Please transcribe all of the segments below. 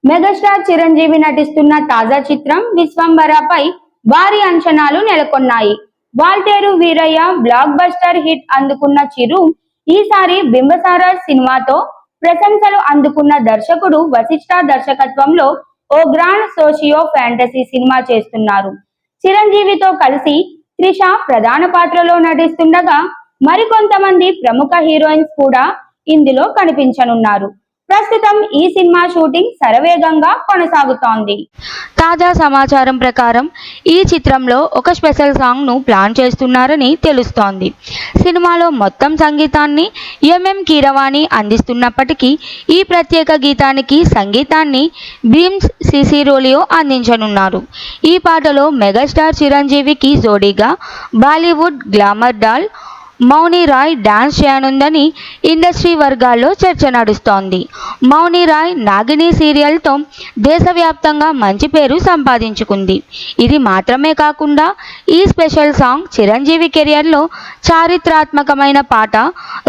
Megastar Chiranjeevi నటిస్తున్న తాజా చిత్రం విశ్వంబరపై భారీ అంచనాలు నెలకొన్నాయి. Waltair Veerayya blockbuster hit అందుకున్న చిరు ఈసారి బింబసార సినిమాతో ప్రశంసలు అందుకున్న దర్శకుడు వశిష్ఠ దర్శకత్వంలో ఓ గ్రాండ్ సోషియో ఫ్యాంటసీ సినిమా చేస్తున్నారు. చిరంజీవితో కలిసి త్రిష ప్రధాన పాత్రలో నటిస్తుండగా మరికొంతమంది ప్రముఖ హీరోయిన్స్ కూడా ఇందులో కనిపించనున్నారు. ప్రస్తుతం ఈ సినిమా షూటింగ్ శరవేగంగా కొనసాగుతోంది. తాజా సమాచారం ప్రకారం ఈ చిత్రంలో ఒక స్పెషల్ సాంగ్ ను ప్లాన్ చేస్తున్నారని తెలుస్తోంది. సినిమాలో మొత్తం సంగీతాన్ని ఎంఎం కీరవాణి అందిస్తున్నప్పటికీ ఈ ప్రత్యేక గీతానికి సంగీతాన్ని భీమ్స్ సిసిరోలియో అందించనున్నారు. ఈ పాటలో మెగాస్టార్ చిరంజీవికి జోడీగా బాలీవుడ్ గ్లామర్ డాల్ మౌని రాయ్ డాన్స్ చేయనుందని ఇండస్ట్రీ వర్గాల్లో చర్చ నడుస్తోంది. మౌని రాయ్ నాగిని సీరియల్తో దేశవ్యాప్తంగా మంచి పేరు సంపాదించుకుంది. ఇది మాత్రమే కాకుండా ఈ స్పెషల్ సాంగ్ చిరంజీవి కెరియర్లో చారిత్రాత్మకమైన పాట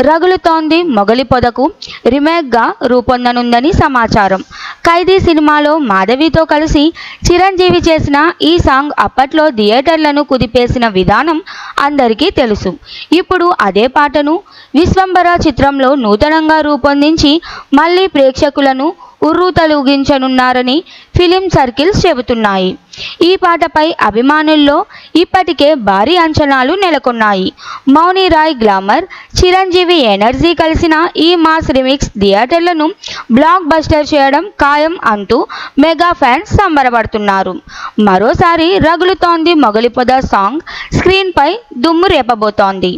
రగులుతోంది మొగలి పొదకు రీమేక్గా రూపొందనుందని సమాచారం. ఖైదీ సినిమాలో మాధవితో కలిసి చిరంజీవి చేసిన ఈ సాంగ్ అప్పట్లో థియేటర్లను కుదిపేసిన విధానం అందరికీ తెలుసు. ఇప్పుడు అదే పాటను విశ్వంబర చిత్రంలో నూతనంగా రూపొందించి మళ్లీ ప్రేక్షకులను ఉర్రూతలూగించనున్నారని ఫిలిం సర్కిల్స్ చెబుతున్నాయి. ఈ పాటపై అభిమానుల్లో ఇప్పటికే భారీ అంచనాలు నెలకొన్నాయి. మౌని రాయ్ గ్లామర్, చిరంజీవి ఎనర్జీ కలిసిన ఈ మాస్ రీమిక్స్ థియేటర్లను బ్లాక్ బస్టర్ చేయడం ఖాయం అంటూ మెగా ఫ్యాన్స్ సంబరపడుతున్నారు. మరోసారి రగులుతోంది మొగలిపొద సాంగ్ స్క్రీన్పై దుమ్ము రేపబోతోంది.